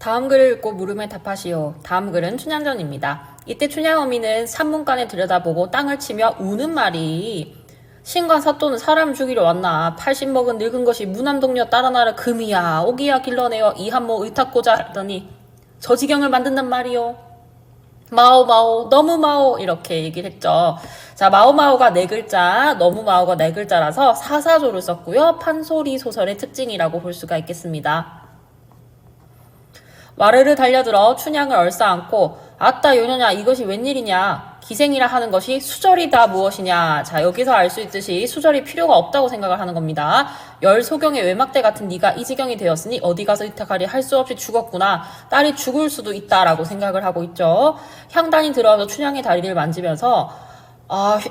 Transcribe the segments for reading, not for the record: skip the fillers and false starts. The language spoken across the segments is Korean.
다음 글을 읽고 물음에 답하시오. 다음 글은 춘향전입니다. 이때 춘향어미는 산문간에 들여다보고 땅을 치며 우는 말이 신관 사또는 사람을 죽이려 왔나. 80먹은 늙은 것이 무남동녀 따라 나를 금이야 오기야 길러내어 이 한모 의탁고자 하더니 저 지경을 만든단 말이오. 마오마오 너무 마오 이렇게 얘기를 했죠. 자, 마오마오가 네 글자, 너무 마오가 네 글자라서 사사조를 썼고요. 판소리 소설의 특징이라고 볼 수가 있겠습니다. 와르르 달려들어 춘향을 얼싸안고 아따 요녀냐 이것이 웬일이냐 기생이라 하는 것이 수절이다 무엇이냐. 자, 여기서 알 수 있듯이 수절이 필요가 없다고 생각을 하는 겁니다. 열 소경의 외막대 같은 네가 이 지경이 되었으니 어디 가서 이탁하리 할 수 없이 죽었구나. 딸이 죽을 수도 있다라고 생각을 하고 있죠. 향단이 들어와서 춘향의 다리를 만지면서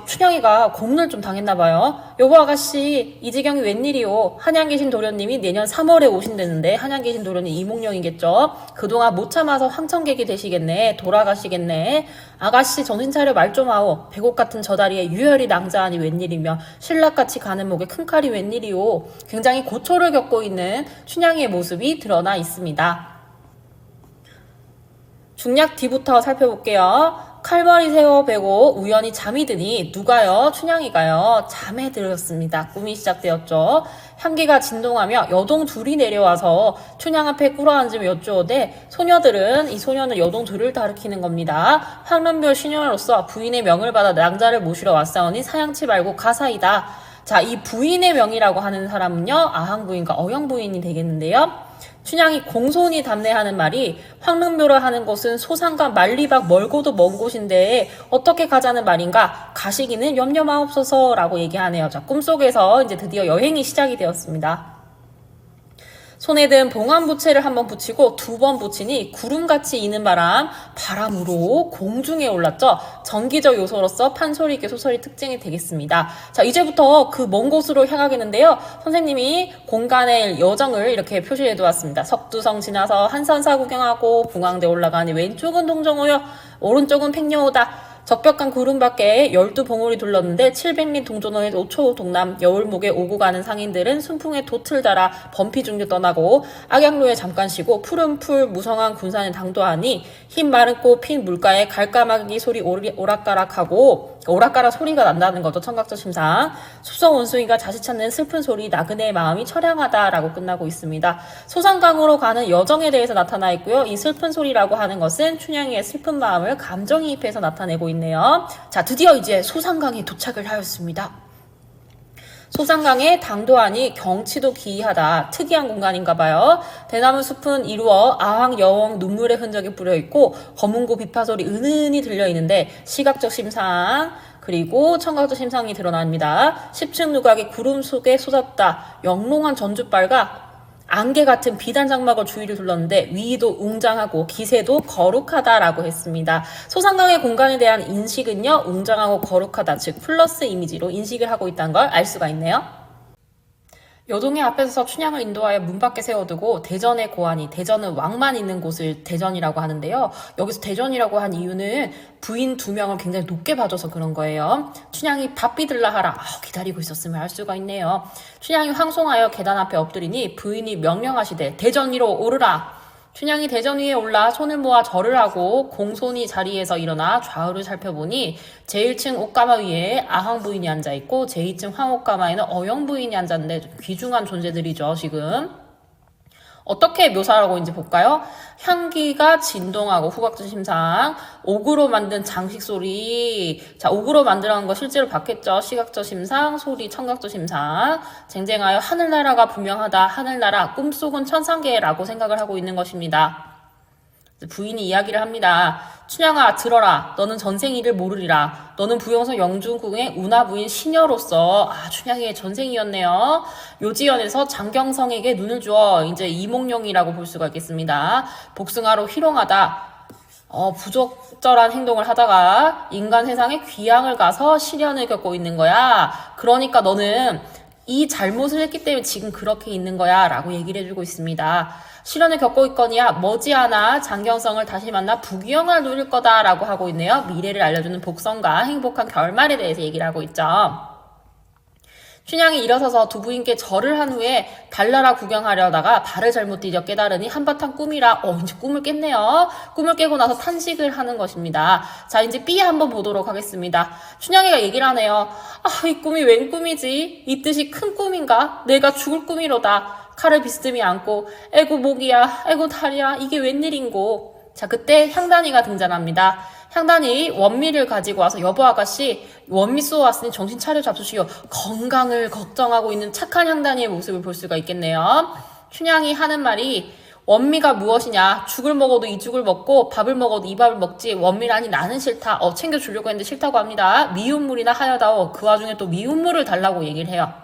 춘향이가 고문을 좀 당했나봐요. 여보 아가씨 이 지경이 웬일이오. 한양 계신 도련님이 내년 3월에 오신다는데 한양 계신 도련님 이몽룡이겠죠. 그동안 못 참아서 황천객이 되시겠네. 돌아가시겠네. 아가씨 정신 차려 말 좀 하오. 배곡 같은 저 다리에 유혈이 낭자하니 웬일이며 신락같이 가는 목에 큰 칼이 웬일이오. 굉장히 고초를 겪고 있는 춘향이의 모습이 드러나 있습니다. 중략 뒤부터 살펴볼게요. 칼머리 세워 베고 우연히 잠이 드니 누가요? 춘향이가요. 잠에 들었습니다. 꿈이 시작되었죠. 향기가 진동하며 여동 둘이 내려와서 춘향 앞에 꿇어앉으며 여쭈어대 소녀들은 이 소녀는 여동 둘을 가리키는 겁니다. 황름별 시녀로서 부인의 명을 받아 낭자를 모시러 왔사오니 사양치 말고 가사이다. 자, 이 부인의 명이라고 하는 사람은요. 아항부인과 어영부인이 되겠는데요. 춘향이 공손히 답례하는 말이 황릉묘를 하는 곳은 소산과 만리박 멀고도 먼 곳인데 어떻게 가자는 말인가. 가시기는 염려 마옵소서 라고 얘기하네요. 자, 꿈속에서 이제 드디어 여행이 시작이 되었습니다. 손에 든 봉황부채를 한번 붙이고 두 번 붙이니 구름같이 이는 바람으로 공중에 올랐죠. 전기적 요소로서 판소리 있게 소설이 특징이 되겠습니다. 자, 이제부터 그 먼 곳으로 향하겠는데요. 선생님이 공간의 여정을 이렇게 표시해 두었습니다. 석두성 지나서 한산사 구경하고 봉황대 올라가니 왼쪽은 동정호요, 오른쪽은 팽녀호다. 적벽한 구름 밖에 12봉우리 둘렀는데 700리 동전호의 5초 동남 여울목에 오고 가는 상인들은 순풍에 돛을 달아 범피중류 떠나고 악양로에 잠깐 쉬고 푸른 풀 무성한 군산에 당도하니 흰 마른 꽃 핀 물가에 갈까마귀 소리 오락가락하고 오락가락 소리가 난다는 거죠. 청각적 심상. 숲속 원숭이가 자식 찾는 슬픈 소리 나그네의 마음이 처량하다라고 끝나고 있습니다. 소산강으로 가는 여정에 대해서 나타나 있고요. 이 슬픈 소리라고 하는 것은 춘향이의 슬픈 마음을 감정이입해서 나타내고 있네요. 자, 드디어 이제 소산강에 도착을 하였습니다. 소산강에 당도하니 경치도 기이하다. 특이한 공간인가봐요. 대나무 숲은 이루어 아황 여왕 눈물의 흔적이 뿌려있고 검은고 비파소리 은은히 들려있는데 시각적 심상 그리고 청각적 심상이 드러납니다. 10층 누각이 구름 속에 쏟았다. 영롱한 전주발과 안개 같은 비단 장막을 주위를 둘렀는데 위도 웅장하고 기세도 거룩하다라고 했습니다. 소산강의 공간에 대한 인식은요, 웅장하고 거룩하다, 즉 플러스 이미지로 인식을 하고 있다는 걸 알 수가 있네요. 여동의 앞에서 춘향을 인도하여 문 밖에 세워두고 대전의 고하니, 대전은 왕만 있는 곳을 대전이라고 하는데요. 여기서 대전이라고 한 이유는 부인 2명을 굉장히 높게 봐줘서 그런 거예요. 춘향이 밥비들라 하라. 기다리고 있었으면 알 수가 있네요. 춘향이 황송하여 계단 앞에 엎드리니 부인이 명령하시되 대전 위로 오르라. 춘향이 대전 위에 올라 손을 모아 절을 하고 공손히 자리에서 일어나 좌우를 살펴보니 제1층 옥가마 위에 아항 부인이 앉아있고 제2층 황옥가마에는 어영 부인이 앉았는데 귀중한 존재들이죠. 지금 어떻게 묘사하고 있는지 볼까요? 향기가 진동하고 후각적 심상, 옥으로 만든 장식 소리. 자, 옥으로 만들어낸 거 실제로 봤겠죠? 시각적 심상, 소리, 청각적 심상. 쟁쟁하여 하늘나라가 분명하다. 하늘나라, 꿈속은 천상계라고 생각을 하고 있는 것입니다. 부인이 이야기를 합니다. 춘향아 들어라. 너는 전생이를 모르리라. 너는 부영성 영준궁의 운하부인 시녀로서 춘향이의 전생이었네요. 요지연에서 장경성에게 눈을 주어 이제 이몽룡이라고 볼 수가 있겠습니다. 복숭아로 희롱하다. 부적절한 행동을 하다가 인간 세상에 귀향을 가서 시련을 겪고 있는 거야. 그러니까 너는 이 잘못을 했기 때문에 지금 그렇게 있는 거야 라고 얘기를 해주고 있습니다. 시련을 겪고 있거니와 머지않아 장경성을 다시 만나 부귀영화를 누릴 거다라고 하고 있네요. 미래를 알려주는 복선과 행복한 결말에 대해서 얘기를 하고 있죠. 춘향이 일어서서 두 부인께 절을 한 후에 달나라 구경하려다가 발을 잘못 디뎌 깨달으니 한바탕 꿈이라 이제 꿈을 깼네요. 꿈을 깨고 나서 탄식을 하는 것입니다. 자, 이제 B 한번 보도록 하겠습니다. 춘향이가 얘기를 하네요. 이 꿈이 웬 꿈이지? 이 뜻이 큰 꿈인가? 내가 죽을 꿈이로다. 칼을 비스듬히 안고 에고 목이야, 에고 다리야, 이게 웬일인고. 자, 그때 향단이가 등장합니다. 향단이 원미를 가지고 와서 여보 아가씨 원미 쏘았으니 정신 차려 잡수시오. 건강을 걱정하고 있는 착한 향단이의 모습을 볼 수가 있겠네요. 춘향이 하는 말이 원미가 무엇이냐. 죽을 먹어도 이 죽을 먹고 밥을 먹어도 이 밥을 먹지 원미라니 나는 싫다. 챙겨주려고 했는데 싫다고 합니다. 미운물이나 하여다오. 그 와중에 또 미운물을 달라고 얘기를 해요.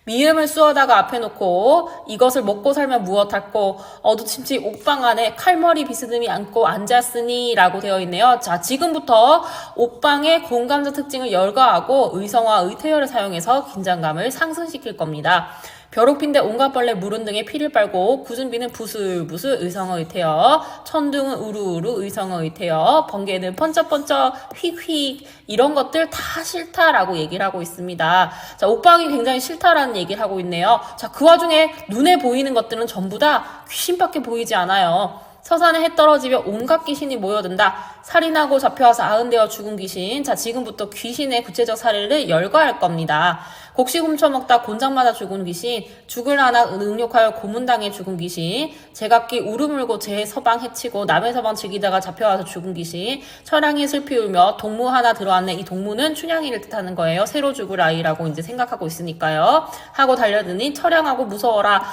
미음을 쑤어다가 앞에 놓고 이것을 먹고 살면 무엇할꼬 어두침치 옥방 안에 칼머리 비스듬히 안고 앉았으니 라고 되어 있네요. 자, 지금부터 옥방의 공감자 특징을 열거하고 의성화 의태어를 사용해서 긴장감을 상승시킬 겁니다. 벼룩핀데 온갖 벌레 물은 등에 피를 빨고 구준비는 부슬부슬 의성어 의태어, 천둥은 우루우루 의성어 의태어, 번개는 번쩍번쩍 휙휙 이런 것들 다 싫다라고 얘기를 하고 있습니다. 자, 옥방이 굉장히 싫다라는 얘기를 하고 있네요. 자, 그 와중에 눈에 보이는 것들은 전부 다 귀신밖에 보이지 않아요. 서산에 해 떨어지며 온갖 귀신이 모여든다. 살인하고 잡혀와서 아흔되어 죽은 귀신. 자, 지금부터 귀신의 구체적 사례를 열거할 겁니다. 곡식 훔쳐먹다 곤장 맞아 죽은 귀신, 죽을 하나 응욕하여 고문당해 죽은 귀신, 제각기 우르물고 제 서방 해치고 남의 서방 즐기다가 잡혀와서 죽은 귀신, 철양이 슬피 울며 동무 하나 들어왔네. 이 동무는 춘향이를 뜻하는 거예요. 새로 죽을 아이라고 이제 생각하고 있으니까요. 하고 달려드니 철양하고 무서워라.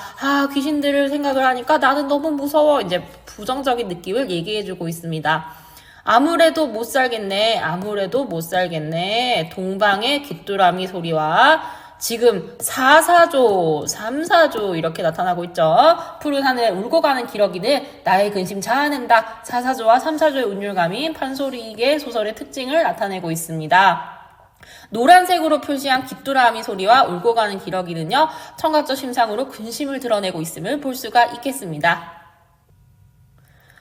귀신들을 생각을 하니까 나는 너무 무서워. 이제 부정적인 느낌을 얘기해주고 있습니다. 아무래도 못 살겠네. 아무래도 못 살겠네. 동방의 귀뚜라미 소리와 지금 4사조, 3사조 이렇게 나타나고 있죠. 푸른 하늘에 울고 가는 기러기는 나의 근심 자아낸다. 4사조와 3사조의 운율감이 판소리의 소설의 특징을 나타내고 있습니다. 노란색으로 표시한 귀뚜라미 소리와 울고 가는 기러기는요, 청각적 심상으로 근심을 드러내고 있음을 볼 수가 있겠습니다.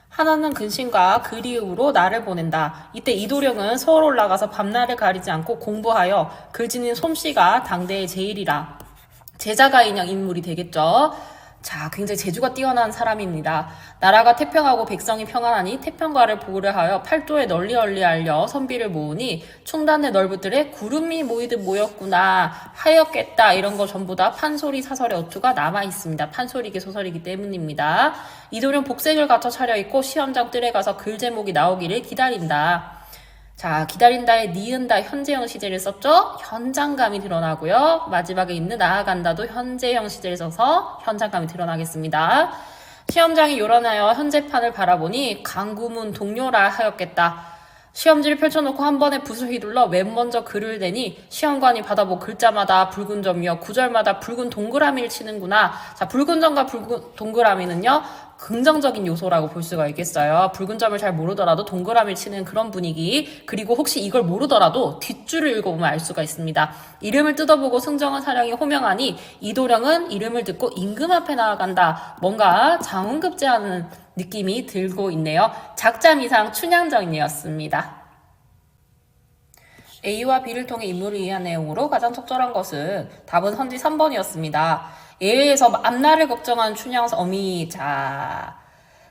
하나는 근심과 그리움으로 나를 보낸다. 이때 이도령은 서울 올라가서 밤날을 가리지 않고 공부하여 글짓는 솜씨가 당대의 제일이라. 제자가 인형 인물이 되겠죠. 자, 굉장히 재주가 뛰어난 사람입니다. 나라가 태평하고 백성이 평안하니 태평가를 보려하여 팔도에 널리 알려 선비를 모으니 충단의 널브들에 구름이 모이듯 모였구나 하였겠다. 이런 거 전부 다 판소리 사설의 어투가 남아있습니다. 판소리계 소설이기 때문입니다. 이도령 복색을 갖춰 차려입고 시험장 뜰에 가서 글 제목이 나오기를 기다린다. 자, 기다린다에 니은다 현재형 시제를 썼죠. 현장감이 드러나고요. 마지막에 있는 나아간다도 현재형 시제를 써서 현장감이 드러나겠습니다. 시험장이 요란하여 현재판을 바라보니 강구문 동료라 하였겠다. 시험지를 펼쳐놓고 한 번에 붓을 휘둘러 맨 먼저 글을 대니 시험관이 받아보 글자마다 붉은 점이요 구절마다 붉은 동그라미를 치는구나. 자, 붉은 점과 붉은 동그라미는요 긍정적인 요소라고 볼 수가 있겠어요. 붉은 점을 잘 모르더라도 동그라미를 치는 그런 분위기, 그리고 혹시 이걸 모르더라도 뒷줄을 읽어보면 알 수가 있습니다. 이름을 뜯어보고 승정한 사령이 호명하니 이도령은 이름을 듣고 임금 앞에 나아간다. 뭔가 장훈급제하는 느낌이 들고 있네요. 작자미상 춘향전이었습니다. A와 B를 통해 인물을 이해한 내용으로 가장 적절한 것은 답은 선지 3번이었습니다. A에서 앞날을 걱정한 춘향 어미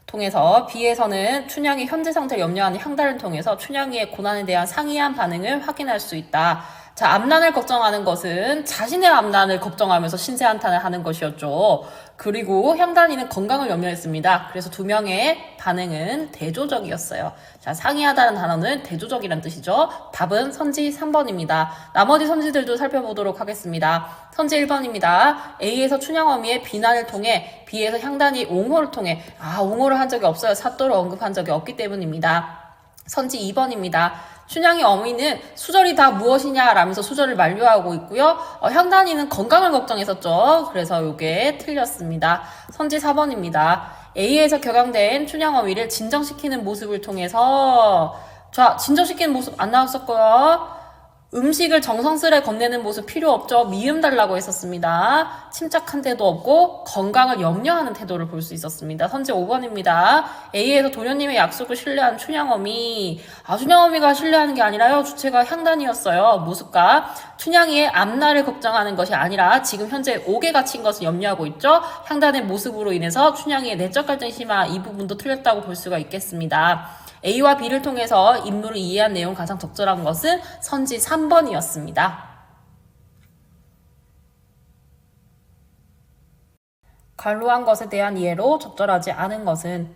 통해서 B에서는 춘향이 현재 상태를 염려하는 향단을 통해서 춘향이의 고난에 대한 상이한 반응을 확인할 수 있다. 자, 앞난을 걱정하는 것은 자신의 앞난을 걱정하면서 신세한탄을 하는 것이었죠. 그리고 향단이는 건강을 염려했습니다. 그래서 두 명의 반응은 대조적이었어요. 자, 상이하다는 단어는 대조적이란 뜻이죠. 답은 선지 3번입니다. 나머지 선지들도 살펴보도록 하겠습니다. 선지 1번입니다. A에서 춘향어미의 비난을 통해 B에서 향단이 옹호를 통해 옹호를 한 적이 없어요. 사또를 언급한 적이 없기 때문입니다. 선지 2번입니다. 춘향이 어미는 수절이 다 무엇이냐 라면서 수절을 만류하고 있고요. 향단이는 건강을 걱정했었죠. 그래서 이게 틀렸습니다. 선지 4번입니다. A에서 격양된 춘향 어미를 진정시키는 모습을 통해서 자, 진정시키는 모습 안 나왔었고요. 음식을 정성스레 건네는 모습 필요 없죠. 미음 달라고 했었습니다. 침착한 태도 없고 건강을 염려하는 태도를 볼 수 있었습니다. 선지 5번입니다. A에서 도련님의 약속을 신뢰한 춘향어미. 춘향어미가 신뢰하는 게 아니라요. 주체가 향단이었어요. 모습과 춘향이의 앞날을 걱정하는 것이 아니라 지금 현재 옥에 갇힌 것을 염려하고 있죠. 향단의 모습으로 인해서 춘향이의 내적 갈등이 심한 이 부분도 틀렸다고 볼 수가 있겠습니다. A와 B를 통해서 인물을 이해한 내용 가장 적절한 것은 선지 3번이었습니다. 관로한 것에 대한 이해로 적절하지 않은 것은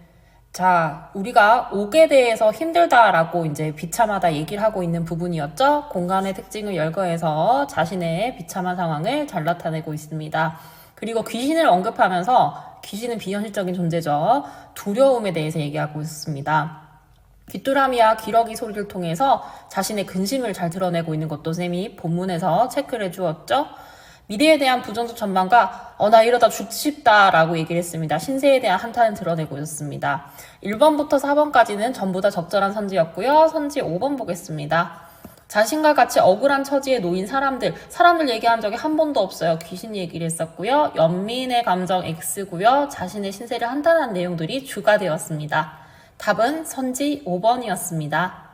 우리가 옥에 대해서 힘들다라고 이제 비참하다 얘기를 하고 있는 부분이었죠. 공간의 특징을 열거해서 자신의 비참한 상황을 잘 나타내고 있습니다. 그리고 귀신을 언급하면서 귀신은 비현실적인 존재죠. 두려움에 대해서 얘기하고 있습니다. 귀뚜라미와 기러기 소리를 통해서 자신의 근심을 잘 드러내고 있는 것도 쌤이 본문에서 체크를 해주었죠. 미래에 대한 부정적 전망과 나 이러다 죽고 싶다 라고 얘기를 했습니다. 신세에 대한 한탄을 드러내고 있었습니다. 1번부터 4번까지는 전부 다 적절한 선지였고요. 선지 5번 보겠습니다. 자신과 같이 억울한 처지에 놓인 사람들 얘기한 적이 한 번도 없어요. 귀신 얘기를 했었고요. 연민의 감정 X고요. 자신의 신세를 한탄한 내용들이 주가 되었습니다. 답은 선지 5번이었습니다.